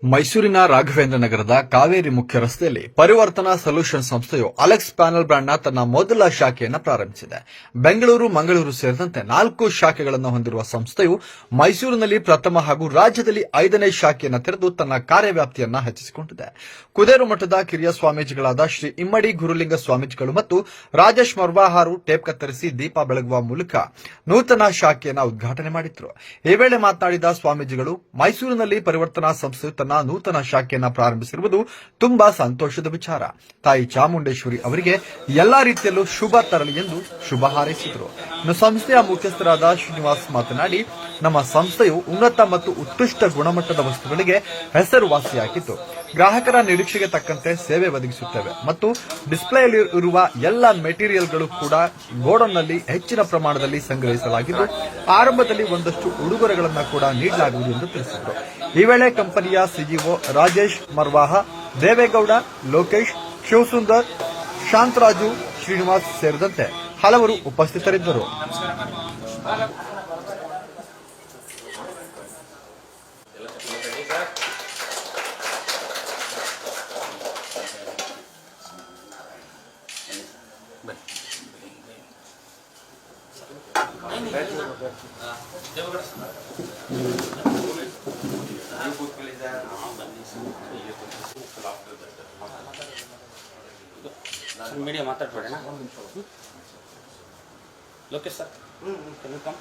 ಮೈಸೂರಿನ ರಾಘವೇಂದ್ರ ನಗರದ ಕಾವೇರಿ ಮುಖ್ಯ ರಸ್ತೆಯಲ್ಲಿ ಪರಿವರ್ತನಾ ಸೊಲ್ಯೂಷನ್ ಸಂಸ್ಥೆಯು ಅಲೆಕ್ಸ್ ಪ್ಯಾನಲ್ ಬ್ರಾಂಡ್ನ ತನ್ನ ಮೊದಲ ಶಾಖೆಯನ್ನು ಪ್ರಾರಂಭಿಸಿದೆ. ಬೆಂಗಳೂರು, ಮಂಗಳೂರು ಸೇರಿದಂತೆ 4 ಶಾಖೆಗಳನ್ನು ಹೊಂದಿರುವ ಸಂಸ್ಥೆಯು ಮೈಸೂರಿನಲ್ಲಿ ಪ್ರಥಮ ಹಾಗೂ ರಾಜ್ಯದಲ್ಲಿ 5ನೇ ಶಾಖೆಯನ್ನು ತೆರೆದು ತನ್ನ ಕಾರ್ಯವ್ಯಾಪ್ತಿಯನ್ನು ಹೆಚ್ಚಿಸಿಕೊಂಡಿದೆ. ಕುದೇರು ಮಠದ ಕಿರಿಯ ಸ್ವಾಮೀಜಿಗಳಾದ ಶ್ರೀ ಇಮ್ಮಡಿ ಗುರುಲಿಂಗ ಸ್ವಾಮೀಜಿಗಳು ಮತ್ತು ರಾಜೇಶ್ ಮರ್ವಾಹಾರು ಟೇಪ್ ಕತ್ತರಿಸಿ ದೀಪ ಬೆಳಗುವ ಮೂಲಕ ನೂತನ ಶಾಖೆಯನ್ನು ಉದ್ಘಾಟನೆ ಮಾಡಿದರು. ಈ ವೇಳೆ ಮಾತನಾಡಿದ ಸ್ವಾಮೀಜಿಗಳು, ಮೈಸೂರಿನಲ್ಲಿ ಪರಿವರ್ತನಾ ಸಂಸ್ಥೆಯು ತನ್ನ ನೂತನ ಶಾಖೆಯನ್ನು ಪ್ರಾರಂಭಿಸಿರುವುದು ತುಂಬಾ ಸಂತೋಷದ ವಿಚಾರ. ತಾಯಿ ಚಾಮುಂಡೇಶ್ವರಿ ಅವರಿಗೆ ಎಲ್ಲಾ ರೀತಿಯಲ್ಲೂ ಶುಭ ತರಲಿ ಎಂದು ಶುಭ ಹಾರೈಸಿದರು. ಇನ್ನು ಸಂಸ್ಥೆಯ ಮುಖ್ಯಸ್ಥರಾದ ಶ್ರೀನಿವಾಸ್ ಮಾತನಾಡಿ, ನಮ್ಮ ಸಂಸ್ಥೆಯು ಉನ್ನತ ಮತ್ತು ಉತ್ಕೃಷ್ಟ ಗುಣಮಟ್ಟದ ವಸ್ತುಗಳಿಗೆ ಹೆಸರುವಾಸಿಯಾಗಿದ್ದು, ಗ್ರಾಹಕರ ನಿರೀಕ್ಷೆಗೆ ತಕ್ಕಂತೆ ಸೇವೆ ಒದಗಿಸುತ್ತೇವೆ ಮತ್ತು ಡಿಸ್ಪ್ಲೇಯಲ್ಲಿ ಇರುವ ಎಲ್ಲ ಮೆಟೀರಿಯಲ್ಗಳು ಕೂಡ ಗೋಡೌನ್ನಲ್ಲಿ ಹೆಚ್ಚಿನ ಪ್ರಮಾಣದಲ್ಲಿ ಸಂಗ್ರಹಿಸಲಾಗಿದ್ದು, ಆರಂಭದಲ್ಲಿ ಒಂದಷ್ಟು ಉಡುಗೊರೆಗಳನ್ನು ಕೂಡ ನೀಡಲಾಗುವುದು ಎಂದು ತಿಳಿಸಿದರು. ಈ ವೇಳೆ ಕಂಪನಿಯ ಸಿಇಒ ರಾಜೇಶ್ ಮರ್ವಾಹ, ದೇವೇಗೌಡ, ಲೋಕೇಶ್, ಶಿವಸುಂದರ್, ಶಾಂತರಾಜು, ಶ್ರೀನಿವಾಸ್ ಸೇರಿದಂತೆ ಹಲವರು ಉಪಸ್ಥಿತರಿದ್ದರು. ಮೀಡಿಯಾ ಮಾತಾಡ್ಬೇಡಣ್ಣ. Lokesh sir, welcome.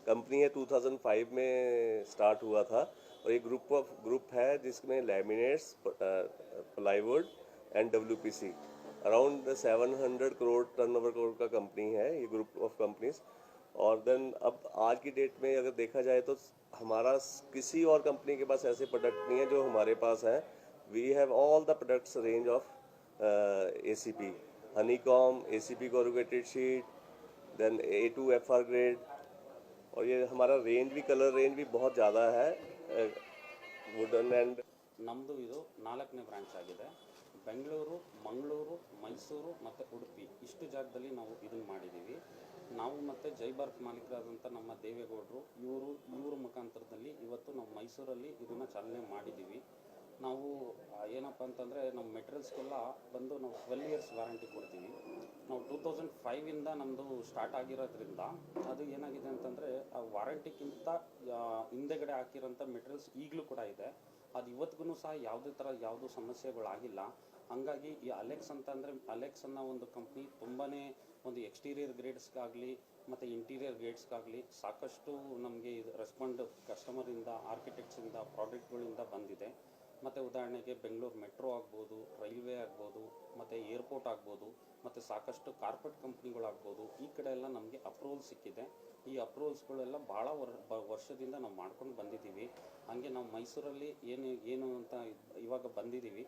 कंपनी है 2005 में स्टार्ट हुआ था और ये ग्रुप है जिसमें laminates, plywood and WPC around 700 crore turnover का कंपनी है ये ग्रुप ऑफ कंपनीज. और देन अब आज की डेट में अगर देखा जाए तो हमारा किसी और कंपनी के पास ऐसे प्रोडक्ट नहीं है जो हमारे पास हैं. We have all the products range of ACP, honeycomb, ACP corrugated sheet, then A2 FR grade. और ये हमारा रेंज भी, कलर रेंज भी बहुत ज़्यादा है. ವುಡನ್ ಆ್ಯಂಡ್ ನಮ್ಮದು ಇದು 4ನೇ ಬ್ರಾಂಚ್ ಆಗಿದೆ. ಬೆಂಗಳೂರು, ಮಂಗಳೂರು, ಮೈಸೂರು ಮತ್ತು ಉಡುಪಿ ಇಷ್ಟು ಜಾಗದಲ್ಲಿ ನಾವು ಇದನ್ನು ಮಾಡಿದ್ದೀವಿ. ನಾವು ಮತ್ತು ಜೈ ಭಾರತ್ ಮಾಲೀಕರಾದಂಥ ನಮ್ಮ ದೇವೇಗೌಡರು ಇವ್ರ ಮುಖಾಂತರದಲ್ಲಿ ಇವತ್ತು ನಾವು ಮೈಸೂರಲ್ಲಿ ಇದನ್ನು ಚಾಲನೆ ಮಾಡಿದ್ದೀವಿ. ನಾವು ಏನಪ್ಪ ಅಂತಂದರೆ ನಮ್ಮ ಮೆಟೀರಿಯಲ್ಸ್ಗೆಲ್ಲ ಬಂದು ನಾವು 12 ಇಯರ್ಸ್ ವ್ಯಾರಂಟಿ ಕೊಡ್ತೀವಿ. ನಾವು 2005ಇಂದ ನಮ್ಮದು ಸ್ಟಾರ್ಟ್ ಆಗಿರೋದ್ರಿಂದ ಅದು ಏನಾಗಿದೆ ಅಂತಂದರೆ ಆ ವಾರಂಟಿಗಿಂತ ಹಿಂದೆಗಡೆ ಹಾಕಿರೋಂಥ ಮೆಟೀರಿಯಲ್ಸ್ ಈಗಲೂ ಕೂಡ ಇದೆ. ಅದು ಇವತ್ತಿಗೂ ಸಹ ಯಾವುದೇ ಥರ ಯಾವುದೂ ಸಮಸ್ಯೆಗಳಾಗಿಲ್ಲ. ಹಾಗಾಗಿ ಈ ಅಲೆಕ್ಸ್ ಅಂತಂದರೆ ಅಲೆಕ್ಸ್ ಅನ್ನೋ ಒಂದು ಕಂಪ್ನಿ ತುಂಬಾ ಒಂದು ಎಕ್ಸ್ಟೀರಿಯರ್ ಗ್ರೇಡ್ಸ್ಗಾಗಲಿ ಮತ್ತು ಇಂಟೀರಿಯರ್ ಗ್ರೇಡ್ಸ್ಗಾಗಲಿ ಸಾಕಷ್ಟು ನಮಗೆ ರೆಸ್ಪಾಂಡ್ ಕಸ್ಟಮರಿಂದ, ಆರ್ಕಿಟೆಕ್ಟ್ಸಿಂದ, ಪ್ರಾಡಕ್ಟ್ಗಳಿಂದ ಬಂದಿದೆ. ಮತ್ತು ಉದಾಹರಣೆಗೆ ಬೆಂಗಳೂರು ಮೆಟ್ರೋ ಆಗ್ಬೋದು, ರೈಲ್ವೆ ಆಗ್ಬೋದು, ಮತ್ತು ಏರ್ಪೋರ್ಟ್ ಆಗ್ಬೋದು, ಮತ್ತು ಸಾಕಷ್ಟು ಕಾರ್ಪೊರೇಟ್ ಕಂಪ್ನಿಗಳಾಗ್ಬೋದು, ಈ ಕಡೆ ಎಲ್ಲ ನಮಗೆ ಅಪ್ರೂವಲ್ ಸಿಕ್ಕಿದೆ. ಈ ಅಪ್ರೂವಲ್ಸ್ಗಳೆಲ್ಲ ಭಾಳ ವರ್ಷದಿಂದ ನಾವು ಮಾಡ್ಕೊಂಡು ಬಂದಿದ್ದೀವಿ. ಹಾಗೆ ನಾವು ಮೈಸೂರಲ್ಲಿ ಏನು ಅಂತ ಇವಾಗ ಬಂದಿದ್ದೀವಿ,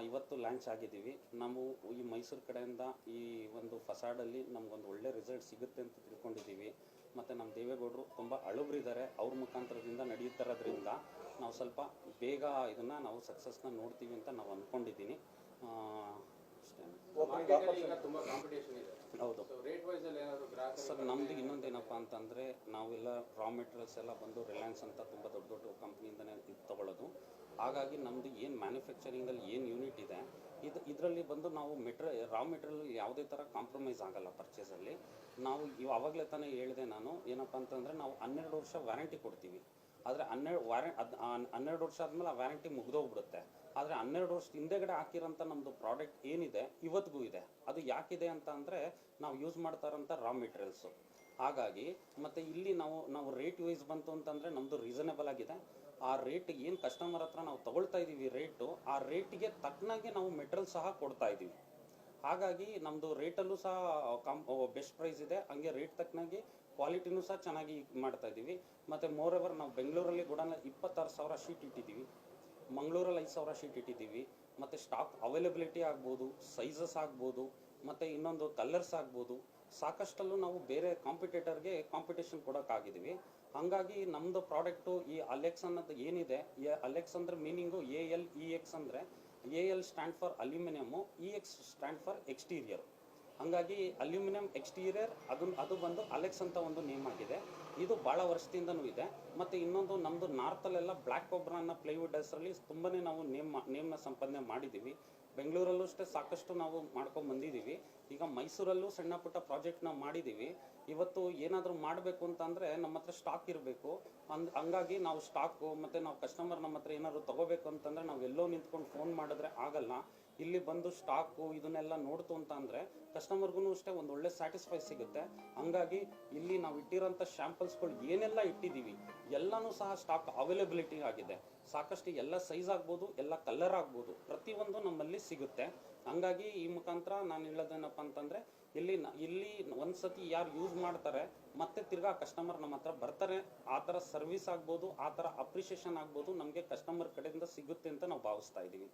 ಇವತ್ತು ಲಾಂಚ್ ಆಗಿದ್ದೀವಿ. ನಾವು ಈ ಮೈಸೂರು ಕಡೆಯಿಂದ ಈ ಒಂದು ಫಸಾಡಲ್ಲಿ ನಮಗೊಂದು ಒಳ್ಳೆ ರಿಸಲ್ಟ್ ಸಿಗುತ್ತೆ ಅಂತ ತಿಳ್ಕೊಂಡಿದ್ದೀವಿ. ಮತ್ತು ನಮ್ಮ ದೇವೇಗೌಡರು ತುಂಬ ಅಳುಬ್ರಿದ್ದಾರೆ, ಅವ್ರ ಮುಖಾಂತರದಿಂದ ನಡೆಯುತ್ತಿರೋದ್ರಿಂದ ನಾವು ಸ್ವಲ್ಪ ಬೇಗ ಇದನ್ನು ನಾವು ಸಕ್ಸಸ್ನ ನೋಡ್ತೀವಿ ಅಂತ ನಾವು ಅಂದ್ಕೊಂಡಿದ್ದೀನಿ. ಹೌದು ಸರ್. ನಮ್ಮದು ಇನ್ನೊಂದೇನಪ್ಪ ಅಂತಂದರೆ ನಾವೆಲ್ಲ ರಾ ಮೆಟೀರಿಯಲ್ಸ್ ಎಲ್ಲ ಬಂದು ರಿಲಯನ್ಸ್ ಅಂತ ತುಂಬ ದೊಡ್ಡ ದೊಡ್ಡ ಕಂಪ್ನಿಯಿಂದನೇ ಇದು ತೊಗೊಳ್ಳೋದು. ಹಾಗಾಗಿ ನಮ್ಮದು ಏನು ಮ್ಯಾನುಫ್ಯಾಕ್ಚರಿಂಗಲ್ಲಿ ಏನು ಯೂನಿಟ್ ಇದೆ ಇದರಲ್ಲಿ ಬಂದು ನಾವು ರಾ ಮೆಟೀರಿಯಲ್ ಯಾವುದೇ ಥರ ಕಾಂಪ್ರಮೈಸ್ ಆಗಲ್ಲ ಪರ್ಚೇಸಲ್ಲಿ. ನಾವು ಆವಾಗಲೇ ತಾನೇ ಹೇಳಿದೆ ನಾನು, ಏನಪ್ಪ ಅಂತಂದರೆ ನಾವು 12 ವರ್ಷ ವ್ಯಾರಂಟಿ ಕೊಡ್ತೀವಿ. ಆದರೆ 12 ವರ್ಷ ಆದಮೇಲೆ ಆ ವ್ಯಾರಂಟಿ ಮುಗಿದೋಗ್ಬಿಡುತ್ತೆ. ಆದರೆ 12 ವರ್ಷದ ಹಿಂದೆಗಡೆ ಹಾಕಿರೋಂಥ ನಮ್ಮದು ಪ್ರಾಡಕ್ಟ್ ಏನಿದೆ ಇವತ್ತಿಗೂ ಇದೆ. ಅದು ಯಾಕಿದೆ ಅಂತ ಅಂದರೆ ನಾವು ಯೂಸ್ ಮಾಡ್ತಾ ಇರೋಂಥ ರಾ ಮೆಟೀರಿಯಲ್ಸು. ಆ ಹಾಗಾಗಿ ಮತ್ತು ಇಲ್ಲಿ ನಾವು ರೇಟ್ ವೈಸ್ ಬಂತು ಅಂತಂದರೆ ನಮ್ಮದು ರೀಸನೇಬಲ್ ಆಗಿದೆ. ಆ ರೇಟ್ ಏನು ಕಸ್ಟಮರ್ ಹತ್ರ ನಾವು ತಗೊಳ್ತಾ ಇದ್ದೀವಿ ರೇಟು, ಆ ರೇಟಿಗೆ ತಕ್ಕನಾಗೆ ನಾವು ಮೆಟೀರಿಯಲ್ ಸಹ ಕೊಡ್ತಾ ಇದ್ದೀವಿ. ಹಾಗಾಗಿ ನಮ್ಮದು ರೇಟಲ್ಲೂ ಸಹ ಬೆಸ್ಟ್ ಪ್ರೈಸ್ ಇದೆ. ಹಂಗೆ ರೇಟ್ ತಕ್ಕನಾಗಿ ಕ್ವಾಲಿಟಿನೂ ಸಹ ಚೆನ್ನಾಗಿ ಮಾಡ್ತಾ ಇದ್ದೀವಿ. ಮತ್ತು ಮೋರ್ ಎವರ್ ನಾವು ಬೆಂಗಳೂರಲ್ಲಿ ಕೂಡ 26,000 ಶೀಟ್ ಇಟ್ಟಿದ್ದೀವಿ, ಮಂಗಳೂರಲ್ಲಿ 5,000 ಶೀಟ್ ಇಟ್ಟಿದ್ದೀವಿ. ಮತ್ತು ಸ್ಟಾಕ್ ಅವೈಲಬಿಲಿಟಿ ಆಗ್ಬೋದು, ಸೈಜಸ್ ಆಗ್ಬೋದು, ಮತ್ತು ಇನ್ನೊಂದು ಕಲರ್ಸ್ ಆಗ್ಬೋದು, ಸಾಕಷ್ಟಲ್ಲೂ ನಾವು ಬೇರೆ ಕಾಂಪಿಟೇಟರ್ಗೆ ಕಾಂಪಿಟೇಷನ್ ಕೊಡೋಕ್ಕಾಗಿದ್ದೀವಿ. ಹಾಗಾಗಿ ನಮ್ಮದು ಪ್ರಾಡಕ್ಟು ಈ ಅಲೆಕ್ಸ್ ಅನ್ನೋದು ಏನಿದೆ, ಅಲೆಕ್ಸ್ ಅಂದರೆ ಮೀನಿಂಗು ALEX ಅಂದರೆ AL stand for aluminium, EX stand for exterior. ಹಾಗಾಗಿ ಅಲ್ಯೂಮಿನಿಯಂ ಎಕ್ಸ್ಟೀರಿಯರ್ ಅದು ಬಂದು ಅಲೆಕ್ಸ್ ಅಂತ ಒಂದು ನೇಮ್ ಆಗಿದೆ. ಇದು ಭಾಳ ವರ್ಷದಿಂದನೂ ಇದೆ. ಮತ್ತು ಇನ್ನೊಂದು ನಮ್ಮದು ನಾರ್ತಲ್ಲೆಲ್ಲ ಬ್ಲ್ಯಾಕ್ ಕೊಬ್ರಾ ಅನ್ನೋ ಪ್ಲೈವುಡ್ ಹೆಸರಲ್ಲಿ ತುಂಬಾ ನಾವು ನೇಮ್ನ ಸಂಪಾದನೆ ಮಾಡಿದ್ದೀವಿ. ಬೆಂಗಳೂರಲ್ಲೂ ಅಷ್ಟೇ ಸಾಕಷ್ಟು ನಾವು ಮಾಡ್ಕೊಂಡು ಬಂದಿದ್ದೀವಿ. ಈಗ ಮೈಸೂರಲ್ಲೂ ಸಣ್ಣ ಪುಟ್ಟ ಪ್ರಾಜೆಕ್ಟ್ನ ಮಾಡಿದ್ದೀವಿ. ಇವತ್ತು ಏನಾದರೂ ಮಾಡಬೇಕು ಅಂತಂದರೆ ನಮ್ಮ ಹತ್ರ ಸ್ಟಾಕ್ ಇರಬೇಕು. ಹಂಗಾಗಿ ನಾವು ಸ್ಟಾಕು ಮತ್ತು ನಾವು ಕಸ್ಟಮರ್ ನಮ್ಮ ಹತ್ರ ಏನಾದರೂ ತೊಗೋಬೇಕು ಅಂತಂದರೆ ನಾವು ಎಲ್ಲೋ ನಿಂತ್ಕೊಂಡು ಫೋನ್ ಮಾಡಿದ್ರೆ ಆಗಲ್ಲ. ಇಲ್ಲಿ ಬಂದು ಸ್ಟಾಕು ಇದನ್ನೆಲ್ಲ ನೋಡ್ತು ಅಂತ ಅಂದರೆ ಕಸ್ಟಮರ್ಗೂ ಅಷ್ಟೇ ಒಂದು ಒಳ್ಳೆ ಸ್ಯಾಟಿಸ್ಫೈ ಸಿಗುತ್ತೆ. ಹಂಗಾಗಿ ಇಲ್ಲಿ ನಾವು ಇಟ್ಟಿರೋಂಥ ಶ್ಯಾಂಪಲ್ಸ್ಗಳು ಏನೆಲ್ಲ ಇಟ್ಟಿದ್ದೀವಿ ಎಲ್ಲನೂ ಸಹ ಸ್ಟಾಕ್ ಅವೈಲಬಿಲಿಟಿ ಆಗಿದೆ. ಸಾಕಷ್ಟು ಎಲ್ಲ ಸೈಜ್ ಆಗ್ಬೋದು, ಎಲ್ಲ ಕಲರ್ ಆಗ್ಬೋದು, ಪ್ರತಿಯೊಂದು ನಮ್ಮಲ್ಲಿ ಸಿಗುತ್ತೆ. ಹಂಗಾಗಿ ಈ ಮುಖಾಂತರ ನಾನು ಹೇಳೋದೇನಪ್ಪ ಅಂತಂದರೆ ಇಲ್ಲಿ ಒಂದು ಸತಿ ಯಾರು ಯೂಸ್ ಮಾಡ್ತಾರೆ ಮತ್ತೆ ತಿರ್ಗಾ ಕಸ್ಟಮರ್ ನಮ್ಮ ಹತ್ರ ಬರ್ತಾರೆ. ಆ ಥರ ಸರ್ವಿಸ್ ಆಗ್ಬೋದು, ಆ ಥರ ಅಪ್ರಿಷಿಯೇಷನ್ ಆಗ್ಬೋದು ನಮಗೆ ಕಸ್ಟಮರ್ ಕಡೆಯಿಂದ ಸಿಗುತ್ತೆ ಅಂತ ನಾವು ಭಾವಿಸ್ತಾ ಇದ್ದೀವಿ.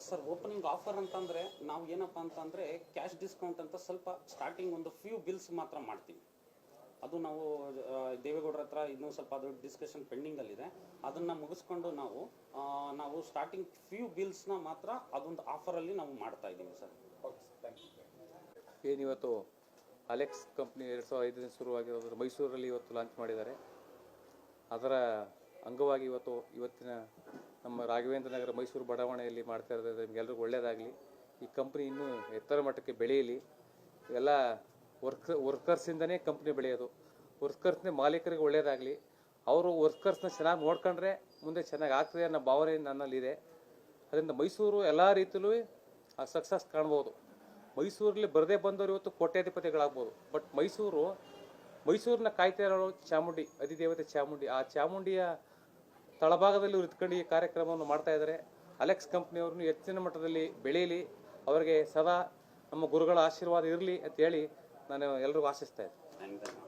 ಸರ್ ಓಪನಿಂಗ್ ಆಫರ್ ಅಂತಂದರೆ ನಾವು ಏನಪ್ಪ ಅಂತಂದರೆ ಕ್ಯಾಶ್ ಡಿಸ್ಕೌಂಟ್ ಅಂತ ಸ್ವಲ್ಪ ಸ್ಟಾರ್ಟಿಂಗ್ ಒಂದು ಫ್ಯೂ ಬಿಲ್ಸ್ ಮಾತ್ರ ಮಾಡ್ತೀವಿ. ಅದು ನಾವು ದೇವೇಗೌಡರ ಹತ್ರ ಇನ್ನೂ ಸ್ವಲ್ಪ ಅದು ಡಿಸ್ಕಷನ್ ಪೆಂಡಿಂಗಲ್ಲಿದೆ. ಅದನ್ನು ಮುಗಿಸ್ಕೊಂಡು ನಾವು ಸ್ಟಾರ್ಟಿಂಗ್ ಫ್ಯೂ ಬಿಲ್ಸ್ನ ಮಾತ್ರ ಅದೊಂದು ಆಫರಲ್ಲಿ ನಾವು ಮಾಡ್ತಾ ಇದ್ದೀವಿ ಸರ್. ಏನಿವತ್ತು ಅಲೆಕ್ಸ್ ಕಂಪ್ನಿ 2005 ಶುರುವಾಗಿರೋದ್ರ ಮೈಸೂರಲ್ಲಿ ಇವತ್ತು ಲಾಂಚ್ ಮಾಡಿದ್ದಾರೆ. ಅದರ ಅಂಗವಾಗಿ ಇವತ್ತಿನ ನಮ್ಮ ರಾಘವೇಂದ್ರ ನಗರ ಮೈಸೂರು ಬಡಾವಣೆಯಲ್ಲಿ ಮಾಡ್ತಾ ಇರೋದ್ರಿಂದ ನಿಮಗೆಲ್ರಿಗೂ ಒಳ್ಳೆಯದಾಗಲಿ. ಈ ಕಂಪ್ನಿ ಇನ್ನೂ ಎತ್ತರ ಮಟ್ಟಕ್ಕೆ ಬೆಳೆಯಲಿ. ಎಲ್ಲ ವರ್ಕರ್ಸಿಂದನೇ ಕಂಪ್ನಿ ಬೆಳೆಯೋದು. ವರ್ಕರ್ಸ್ನೇ ಮಾಲೀಕರಿಗೆ ಒಳ್ಳೆಯದಾಗಲಿ. ಅವರು ವರ್ಕರ್ಸ್ನ ಚೆನ್ನಾಗಿ ನೋಡ್ಕೊಂಡ್ರೆ ಮುಂದೆ ಚೆನ್ನಾಗಿ ಆಗ್ತದೆ ಅನ್ನೋ ಭಾವನೆ ನನ್ನಲ್ಲಿದೆ. ಅದರಿಂದ ಮೈಸೂರು ಎಲ್ಲ ರೀತಿಯಲ್ಲೂ ಆ ಸಕ್ಸಸ್ ಕಾಣ್ಬೋದು. ಮೈಸೂರಲ್ಲಿ ಬರದೇ ಬಂದವರು ಇವತ್ತು ಕೋಟ್ಯಾಧಿಪತಿಗಳಾಗ್ಬೋದು. ಬಟ್ ಮೈಸೂರನ್ನ ಕಾಯ್ತಾ ಇರೋರು ಚಾಮುಂಡಿ, ಅಧಿದೇವತೆ ಚಾಮುಂಡಿ. ಆ ಚಾಮುಂಡಿಯ ತಳಭಾಗದಲ್ಲಿ ಇಟ್ಕೊಂಡು ಈ ಕಾರ್ಯಕ್ರಮವನ್ನು ಮಾಡ್ತಾ ಇದ್ದಾರೆ. ಅಲೆಕ್ಸ್ ಕಂಪ್ನಿಯವ್ರನ್ನು ಹೆಚ್ಚಿನ ಮಟ್ಟದಲ್ಲಿ ಬೆಳೀಲಿ, ಅವರಿಗೆ ಸದಾ ನಮ್ಮ ಗುರುಗಳ ಆಶೀರ್ವಾದ ಇರಲಿ ಅಂತ ಹೇಳಿ ನಾನು ಎಲ್ರಿಗೂ ಆಶಿಸ್ತಾ ಇದ್ದೀನಿ.